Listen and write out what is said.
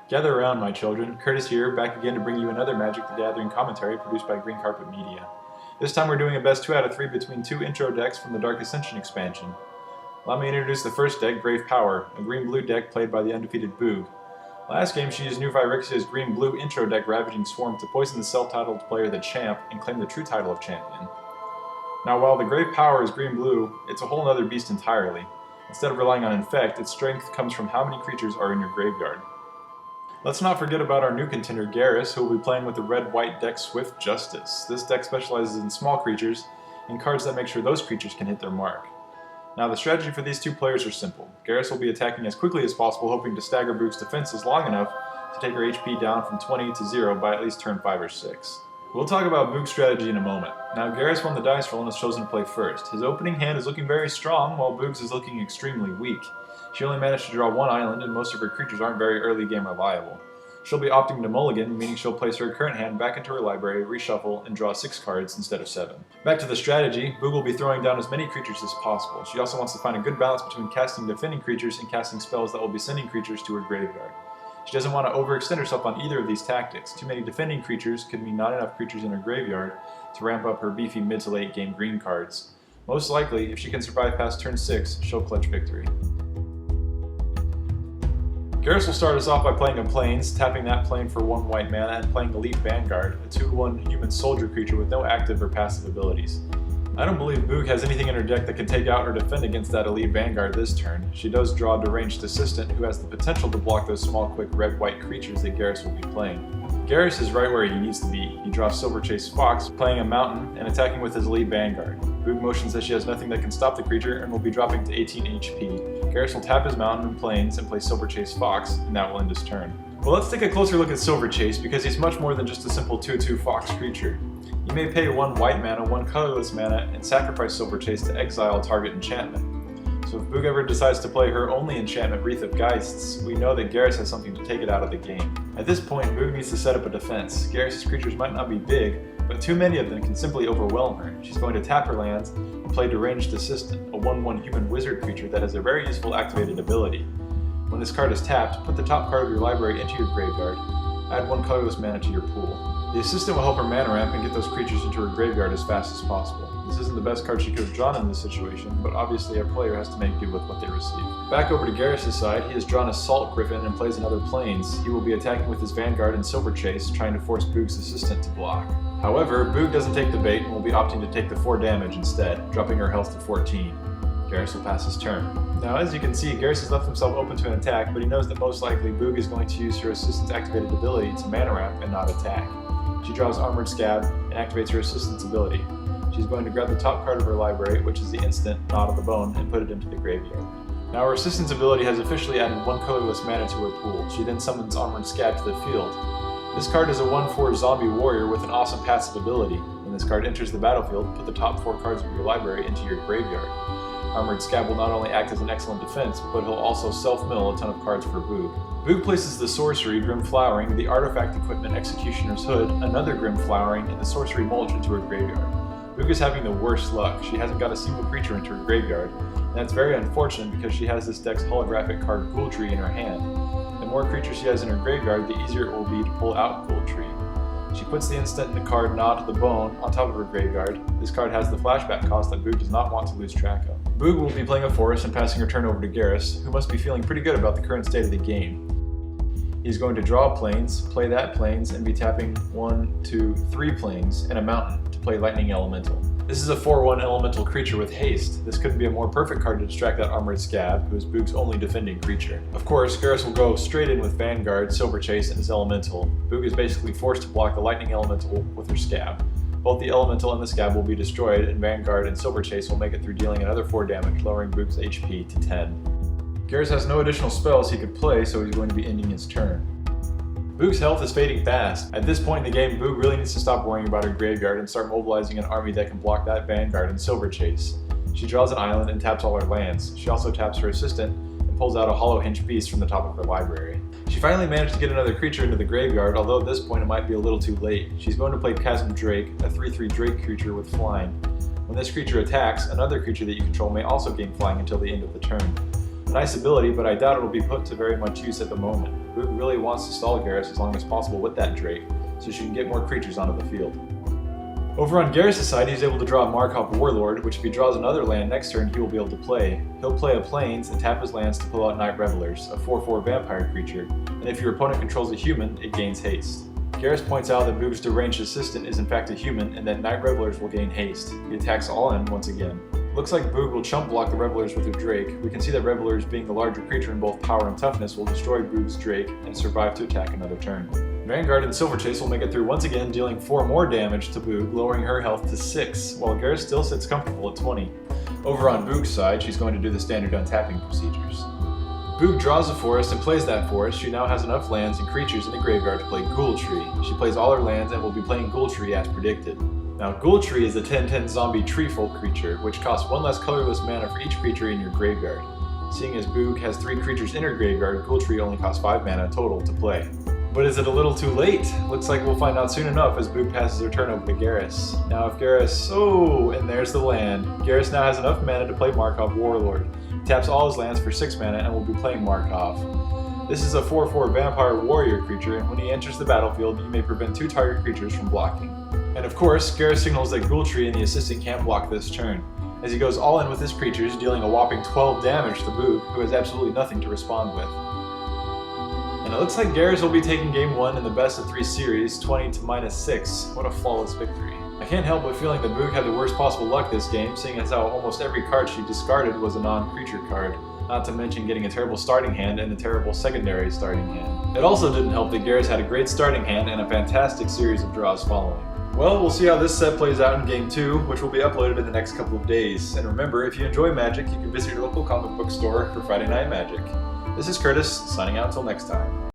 Gather around, my children. Curtis here, back again to bring you another Magic the Gathering commentary produced by Green Carpet Media. This time we're doing a best 2 out of 3 between 2 intro decks from the Dark Ascension expansion. Allow me to introduce the first deck, Grave Power, a green-blue deck played by the undefeated Boog. Last game she used new Phyrexia's green-blue intro deck Ravaging Swarm to poison the self-titled player the Champ and claim the true title of Champion. Now while the Grave Power is green-blue, it's a whole other beast entirely. Instead of relying on Infect, its strength comes from how many creatures are in your graveyard. Let's not forget about our new contender Garrus, who will be playing with the red-white deck Swift Justice. This deck specializes in small creatures and cards that make sure those creatures can hit their mark. Now the strategy for these two players are simple. Garrus will be attacking as quickly as possible, hoping to stagger Boog's defenses long enough to take her HP down from 20 to 0 by at least turn 5 or 6. We'll talk about Boog's strategy in a moment. Now Garrus won the dice roll and has chosen to play first. His opening hand is looking very strong, while Boog's is looking extremely weak. She only managed to draw 1 island, and most of her creatures aren't very early game reliable. She'll be opting to mulligan, meaning she'll place her current hand back into her library, reshuffle, and draw 6 cards instead of 7. Back to the strategy, Boog will be throwing down as many creatures as possible. She also wants to find a good balance between casting defending creatures and casting spells that will be sending creatures to her graveyard. She doesn't want to overextend herself on either of these tactics. Too many defending creatures could mean not enough creatures in her graveyard to ramp up her beefy mid to late game green cards. Most likely, if she can survive past turn 6, she'll clutch victory. Garrus will start us off by playing a Plains, tapping that plane for 1 white mana, and playing Elite Vanguard, a 2/1 human soldier creature with no active or passive abilities. I don't believe Boog has anything in her deck that can take out or defend against that Elite Vanguard this turn. She does draw a Deranged Assistant, who has the potential to block those small quick red-white creatures that Garrus will be playing. Garrus is right where he needs to be. He draws Silverchase Fox, playing a mountain and attacking with his Elite Vanguard. Boog motions that she has nothing that can stop the creature and will be dropping to 18 HP. Garrus will tap his mountain and plains and play Silverchase Fox, and that will end his turn. Well, let's take a closer look at Silverchase, because he's much more than just a simple 2/2 Fox creature. You may pay 1 white mana, 1 colorless mana, and sacrifice Silverchase to exile target enchantment. So if Boog ever decides to play her only enchantment, Wreath of Geists, we know that Garrus has something to take it out of the game. At this point, Boog needs to set up a defense. Garrus' creatures might not be big, but too many of them can simply overwhelm her. She's going to tap her lands and play Deranged Assistant, a 1/1 human wizard creature that has a very useful activated ability. When this card is tapped, put the top card of your library into your graveyard. Add 1 colorless mana to your pool. The assistant will help her mana ramp and get those creatures into her graveyard as fast as possible. This isn't the best card she could have drawn in this situation, but obviously a player has to make do with what they receive. Back over to Garrus' side, he has drawn a Salt Griffin and plays another Plains. He will be attacking with his Vanguard and Silverchase, trying to force Boog's assistant to block. However, Boog doesn't take the bait and will be opting to take the 4 damage instead, dropping her health to 14. Garrus will pass his turn. Now as you can see, Garrus has left himself open to an attack, but he knows that most likely Boog is going to use her assistant's activated ability to mana ramp and not attack. She draws Armored Scab and activates her assistant's ability. She's going to grab the top card of her library, which is the instant Knot of the Bone, and put it into the graveyard. Now her assistant's ability has officially added 1 colorless mana to her pool. She then summons Armored Scab to the field. This card is a 1/4 zombie warrior with an awesome passive ability. When this card enters the battlefield, put the top 4 cards of your library into your graveyard. Armored Scab will not only act as an excellent defense, but he'll also self-mill a ton of cards for Boog. Boog places the sorcery, Grim Flowering, the artifact equipment Executioner's Hood, another Grim Flowering, and the sorcery Mulch into her graveyard. Boog is having the worst luck. She hasn't got a single creature into her graveyard, and that's very unfortunate because she has this deck's holographic card Ghoultree in her hand. The more creatures she has in her graveyard, the easier it will be to pull out Ghoultree. She puts the instant in the card Knot of the Bone on top of her graveyard. This card has the flashback cost that Boog does not want to lose track of. Boog will be playing a forest and passing her turn over to Garrus, who must be feeling pretty good about the current state of the game. He's going to draw Plains, play that Plains, and be tapping 1, 2, 3 Plains and a mountain to play Lightning Elemental. This is a 4/1 elemental creature with haste. This couldn't be a more perfect card to distract that Armored Scab, who is Boog's only defending creature. Of course, Garrus will go straight in with Vanguard, Silverchase, and his Elemental. Boog is basically forced to block the Lightning Elemental with her Scab. Both the Elemental and the Scab will be destroyed, and Vanguard and Silverchase will make it through dealing another 4 damage, lowering Boog's HP to 10. Garrus has no additional spells he could play, so he's going to be ending his turn. Boog's health is fading fast. At this point in the game, Boog really needs to stop worrying about her graveyard and start mobilizing an army that can block that Vanguard and Silverchase. She draws an island and taps all her lands. She also taps her assistant and pulls out a Hollow Hinge Beast from the top of her library. She finally managed to get another creature into the graveyard, although at this point it might be a little too late. She's going to play Chasm Drake, a 3/3 Drake creature with flying. When this creature attacks, another creature that you control may also gain flying until the end of the turn. nice ability, but I doubt it'll be put to very much use at the moment. Boog really wants to stall Garrus as long as possible with that Drake, so she can get more creatures onto the field. Over on Garrus' side, he's able to draw a Markov Warlord, which if he draws another land next turn, he will be able to play. He'll play a Plains and tap his lands to pull out Night Revelers, a 4/4 vampire creature, and if your opponent controls a human, it gains haste. Garrus points out that Boog's deranged assistant is in fact a human, and that Night Revelers will gain haste. He attacks all in once again. Looks like Boog will chump block the Revelers with her Drake. We can see that Revelers, being the larger creature in both power and toughness, will destroy Boog's Drake and survive to attack another turn. Vanguard and Silverchase will make it through once again, dealing 4 more damage to Boog, lowering her health to 6, while Garrus still sits comfortable at 20. Over on Boog's side, she's going to do the standard untapping procedures. Boog draws a forest and plays that forest. She now has enough lands and creatures in the graveyard to play Ghoul Tree. She plays all her lands and will be playing Ghoul Tree as predicted. Now, Ghoul Tree is a 10/10 zombie treefolk creature, which costs 1 less colorless mana for each creature in your graveyard. Seeing as Boog has 3 creatures in her graveyard, Ghoul Tree only costs 5 mana total to play. But is it a little too late? Looks like we'll find out soon enough as Boog passes her turn over to Garrus. Now if Garrus, and there's the land. Garrus now has enough mana to play Markov Warlord. He taps all his lands for 6 mana and will be playing Markov. This is a 4/4 vampire warrior creature, and when he enters the battlefield, you may prevent 2 target creatures from blocking. And of course, Garrus signals that Ghoul Tree and the assistant can't block this turn, as he goes all in with his creatures, dealing a whopping 12 damage to Boog, who has absolutely nothing to respond with. And it looks like Garrus will be taking Game 1 in the best of 3 series, 20 to -6. What a flawless victory. I can't help but feeling that Boog had the worst possible luck this game, seeing as how almost every card she discarded was a non-creature card, not to mention getting a terrible starting hand and a terrible secondary starting hand. It also didn't help that Garrus had a great starting hand and a fantastic series of draws following. Well, we'll see how this set plays out in Game 2, which will be uploaded in the next couple of days. And remember, if you enjoy Magic, you can visit your local comic book store for Friday Night Magic. This is Curtis, signing out until next time.